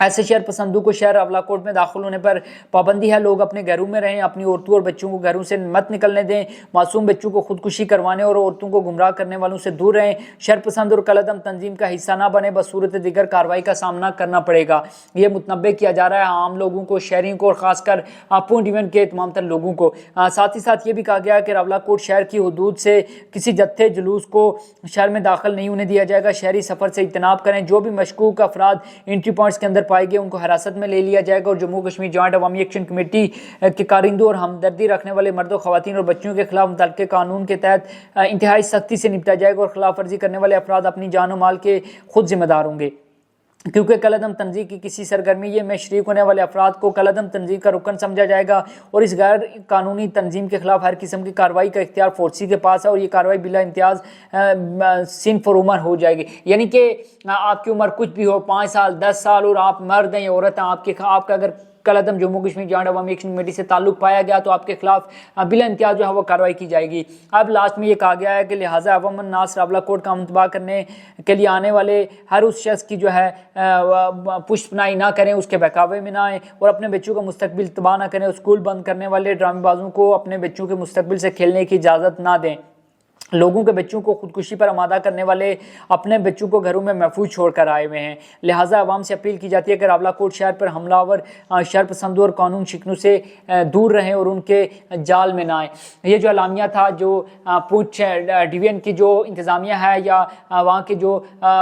ایسے شہر پسندوں کو شہر راولہ کوٹ میں داخل ہونے پر پابندی ہے۔ لوگ اپنے گھروں میں رہیں، اپنی عورتوں اور بچوں کو گھروں سے مت نکلنے دیں، معصوم بچوں کو خودکشی کروانے اور عورتوں کو گمراہ کرنے والوں سے دور رہیں، شہر پسند اور کالعدم تنظیم کا حصہ نہ بنے، بصورت دیگر کارروائی کا سامنا کرنا پڑے گا۔ یہ متنبع کیا جا رہا ہے عام لوگوں کو، شہریوں کو اور خاص کر پونچھ ڈویژن کے تمام تر لوگوں کو۔ ساتھ ہی ساتھ یہ بھی کہا گیا ہے کہ راولہ کوٹ شہر کی حدود سے کسی جتھے جلوس کو شہر میں داخل نہیں ہونے دیا جائے گا۔ شہری سفر سے اجتناب کریں، جو بھی مشکوک افراد انٹری پوائنٹس کے اندر پائے گئے ان کو حراست میں لے لیا جائے گا، اور جموں کشمیر جوائنٹ عوامی ایکشن کمیٹی کے کارندوں اور ہمدردی رکھنے والے مردوں، خواتین اور بچوں کے خلاف متعلقہ قانون کے تحت انتہائی سختی سے نپٹا جائے گا، اور خلاف ورزی کرنے والے افراد اپنی جان و مال کے خود ذمہ دار ہوں گے، کیونکہ کالعدم تنظیم کی کسی سرگرمی میں شریک ہونے والے افراد کو کالعدم تنظیم کا رکن سمجھا جائے گا، اور اس غیر قانونی تنظیم کے خلاف ہر قسم کی کارروائی کا اختیار فورسی کے پاس ہے، اور یہ کارروائی بلا امتیاز صنف اور عمر ہو جائے گی۔ یعنی کہ آپ کی عمر کچھ بھی ہو، 5 سال 10 سال، اور آپ مرد ہیں یا عورت ہیں، آپ کا اگر کالعدم جموں کشمیر جوائنٹ عوامی ایکشن کمیٹی سے تعلق پایا گیا تو آپ کے خلاف بلا امتیاز جو ہے وہ کارروائی کی جائے گی۔ اب لاسٹ میں یہ کہا گیا ہے کہ لہٰذا عوام الناس راولہ کوٹ کا متباہ کرنے کے لیے آنے والے ہر اس شخص کی جو ہے پشت پناہی نہ کریں، اس کے بہکاوے میں نہ آئیں، اور اپنے بچوں کا مستقبل تباہ نہ کریں، اسکول بند کرنے والے ڈرامے بازوں کو اپنے بچوں کے مستقبل سے کھیلنے کی اجازت نہ دیں۔ لوگوں کے بچوں کو خودکشی پر آمادہ کرنے والے اپنے بچوں کو گھروں میں محفوظ چھوڑ کر آئے ہوئے ہیں، لہٰذا عوام سے اپیل کی جاتی ہے کہ راولہ کوٹ شہر پر حملہ آور شہر پسندوں اور قانون شکنوں سے دور رہیں اور ان کے جال میں نہ آئیں۔ یہ جو اعلامیہ تھا جو پونچھ ڈویژن کی جو انتظامیہ ہے یا وہاں کے جو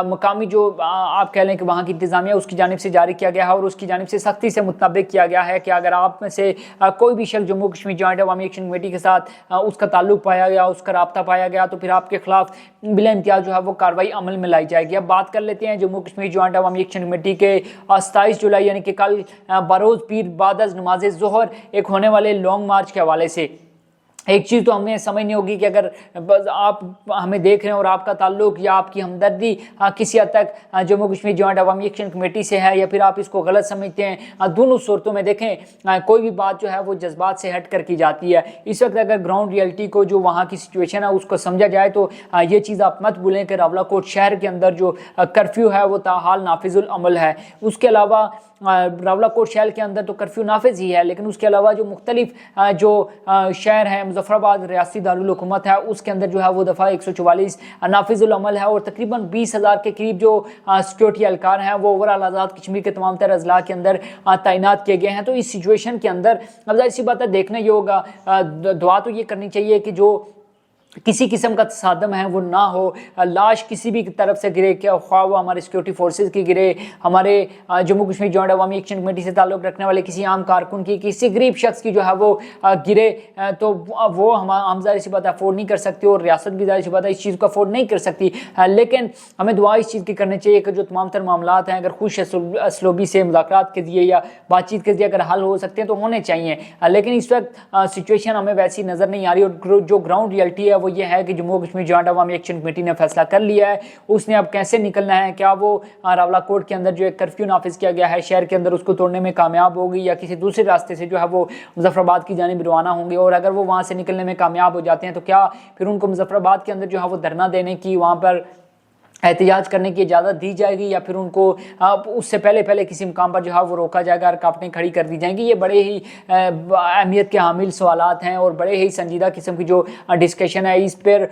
مقامی جو آپ کہہ لیں کہ وہاں کی انتظامیہ اس کی جانب سے جاری کیا گیا ہے، اور اس کی جانب سے سختی سے متنبع کیا گیا ہے کہ اگر آپ میں سے کوئی بھی شخص جموں کشمیر جوائنٹ عوامی ایکشن کمیٹی کے ساتھ اس کا تعلق پایا گیا، اس کا رابطہ پایا گیا، تو پھر آپ کے خلاف بلا امتیاز جو ہے وہ کارروائی عمل میں لائی جائے گی۔ اب بات کر لیتے ہیں جموں کشمیر جوائنٹ عوامی ایکشن کمیٹی کے 27 جولائی یعنی کہ کل بروز پیر بعد از نماز ظہر ایک ہونے والے لانگ مارچ کے حوالے سے۔ ایک چیز تو ہمیں سمجھنی ہوگی کہ اگر آپ ہمیں دیکھ رہے ہیں اور آپ کا تعلق یا آپ کی ہمدردی کسی حد تک جموں کشمیر جوائنٹ عوامی ایکشن کمیٹی سے ہے، یا پھر آپ اس کو غلط سمجھتے ہیں، دونوں صورتوں میں دیکھیں کوئی بھی بات جو ہے وہ جذبات سے ہٹ کر کی جاتی ہے۔ اس وقت اگر گراؤنڈ ریئلٹی کو جو وہاں کی سچویشن ہے اس کو سمجھا جائے تو یہ چیز آپ مت بھولیں کہ راولہ کوٹ شہر کے اندر جو کرفیو ہے وہ تاحال نافذ العمل ہے۔ اس کے علاوہ راولہ کوٹ شہر کے اندر تو کرفیو نافذ ہی ہے، لیکن اس کے علاوہ جو مختلف جو شہر ہیں، مظفر آباد ریاستی دارالحکومت ہے، اس کے اندر جو ہے وہ دفعہ 144 نافذ العمل ہے، اور تقریباً 20,000 کے قریب جو سیکیورٹی اہلکار ہیں وہ اوورآل آزاد کشمیر کے تمام تر اضلاع کے اندر تعینات کیے گئے ہیں۔ تو اس سچویشن کے اندر اب ظاہر سی بات ہے دیکھنا یہ ہوگا، دعا تو یہ کرنی چاہیے کہ جو کسی قسم کا تصادم ہے وہ نہ ہو، لاش کسی بھی طرف سے گرے، کیا خواہ وہ ہمارے سیکیورٹی فورسز کی گرے، ہمارے جموں کشمیر جوائنٹ عوامی ایکشن کمیٹی سے تعلق رکھنے والے کسی عام کارکن کی، کسی غریب شخص کی جو ہے وہ گرے، تو وہ ہم ظاہر سی بات افورڈ نہیں کر سکتے، اور ریاست بھی ظاہر سی بات ہے اس چیز کو افورڈ نہیں کر سکتی، لیکن ہمیں دعا اس چیز کی کرنی چاہیے کہ جو تمام تر معاملات ہیں اگر خوش اسلوبی سے مذاکرات کے ذریعے یا بات چیت کے ذریعے اگر حل ہو سکتے ہیں تو ہونے چاہیے، لیکن اس وقت سچویشن ہمیں ویسی نظر نہیں آ رہی، اور جو گراؤنڈ ریئلٹی ہے وہ یہ ہے کہ جموں کشمیر جوائنٹ عوامی ایکشن کمیٹی نے فیصلہ کر لیا ہے، اس نے اب کیسے نکلنا ہے، کیا وہ راولہ کوٹ کے اندر جو ایک کرفیو نافذ کیا گیا ہے شہر کے اندر اس کو توڑنے میں کامیاب ہوگی، یا کسی دوسرے راستے سے جو ہے وہ مظفر آباد کی جانب روانہ ہوں گے، اور اگر وہ وہاں سے نکلنے میں کامیاب ہو جاتے ہیں تو کیا پھر ان کو مظفر آباد کے اندر جو ہے وہ دھرنا دینے کی، وہاں پر احتجاج کرنے کی اجازت دی جائے گی، یا پھر ان کو اس سے پہلے کسی مقام پر جو ہے وہ روکا جائے گا، رکاوٹیں کھڑی کر دی جائیں گی؟ یہ بڑے ہی اہمیت کے حامل سوالات ہیں، اور بڑے ہی سنجیدہ قسم کی جو ڈسکشن ہے اس پر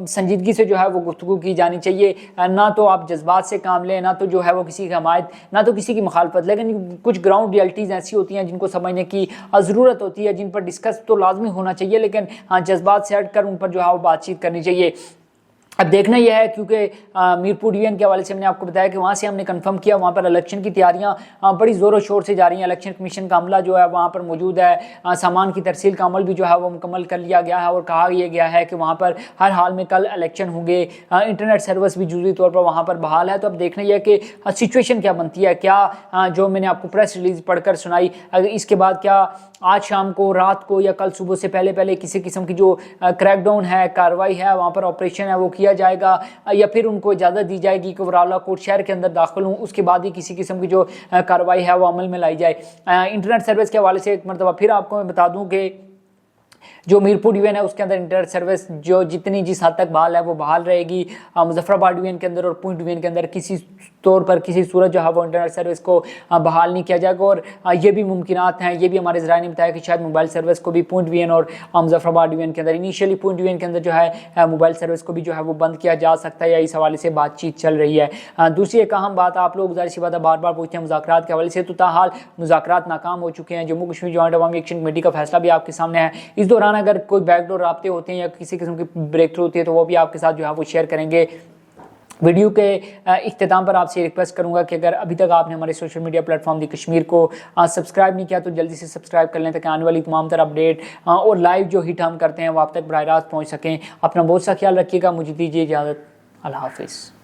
سنجیدگی سے جو ہے وہ گفتگو کی جانی چاہیے، نہ تو آپ جذبات سے کام لیں، نہ تو جو ہے وہ کسی کی حمایت، نہ تو کسی کی مخالفت، لیکن کچھ گراؤنڈ ریئلٹیز ایسی ہوتی ہیں جن کو سمجھنے کی ضرورت ہوتی ہے، جن پر ڈسکس تو لازمی ہونا چاہیے، لیکن جذبات سے ہٹ کر ان پر جو ہے وہ بات چیت کرنی چاہیے۔ اب دیکھنا یہ ہے کیونکہ میرپور ڈویژن کے حوالے سے ہم نے آپ کو بتایا کہ وہاں سے ہم نے کنفرم کیا وہاں پر الیکشن کی تیاریاں بڑی زور و شور سے جاری ہیں، الیکشن کمیشن کا عملہ جو ہے وہاں پر موجود ہے، سامان کی ترسیل کا عمل بھی جو ہے وہ مکمل کر لیا گیا ہے، اور کہا یہ گیا ہے کہ وہاں پر ہر حال میں کل الیکشن ہوں گے، انٹرنیٹ سروس بھی جزوی طور پر وہاں پر بحال ہے۔ تو اب دیکھنا یہ ہے کہ سچویشن کیا بنتی ہے، کیا جو میں نے آپ کو پریس ریلیز پڑھ کر سنائی، اس کے بعد کیا آج شام کو، رات کو، یا کل صبح سے پہلے کسی قسم کی جو کریک ڈاؤن ہے، کارروائی ہے، وہاں پر آپریشن ہے وہ کیا جائے گا، یا پھر ان کو اجازت دی جائے گی کہ وہ راولہ کوٹ شہر کے اندر داخل ہوں، اس کے بعد ہی کسی قسم کی جو کارروائی ہے وہ عمل میں لائی جائے۔ انٹرنیٹ سروس کے حوالے سے ایک مرتبہ پھر آپ کو میں بتا دوں کہ جو میرپور ڈویژن ہے اس کے اندر انٹرنیٹ سروس جو جس حد تک بحال ہے وہ بحال رہے گی، مظفر آباد ڈویژن کے اندر اور پونچھ ڈویژن کے اندر کسی طور پر کسی صورت جو ہے وہ انٹرنیٹ سروس کو بحال نہیں کیا جائے گا. اور یہ بھی ممکنات ہیں, یہ بھی ہمارے ذرائع نے بتایا کہ شاید موبائل سروس کو بھی پونچھ ڈویژن اور مظفر آباد ڈویژن کے اندر انیشیلی پونچھ ڈویژن کے اندر جو ہے موبائل سروس کو بھی جو ہے وہ بند کیا جا سکتا ہے, یا اس حوالے سے بات چیت چل رہی ہے. دوسری ایک اہم بات, آپ لوگ گزارش بات بار بار پوچھتے ہیں مذاکرات کے حوالے سے, تو تاحال مذاکرات ناکام ہو چکے ہیں. جموں کشمیر جوائنٹ عوامی ایکشن کمیٹی کا فیصلہ بھی آپ کے سامنے ہے. اس دوران اگر کوئی بیک ڈور رابطے ہوتے ہیں یا کسی قسم کی بریک تھرو ہوتی ہے تو وہ بھی آپ کے ساتھ جو ہے وہ شیئر کریں گے. ویڈیو کے اختتام پر آپ سے ریکویسٹ کروں گا کہ اگر ابھی تک آپ نے ہمارے سوشل میڈیا پلیٹ فارم دی کشمیر کو سبسکرائب نہیں کیا تو جلدی سے سبسکرائب کر لیں تاکہ آنے والی تمام تر اپڈیٹ اور لائیو جو ہٹ ہم کرتے ہیں وہ آپ تک براہ راست پہنچ سکیں. اپنا بہت سا خیال رکھیے گا. مجھے دیجیے اجازت. اللہ حافظ.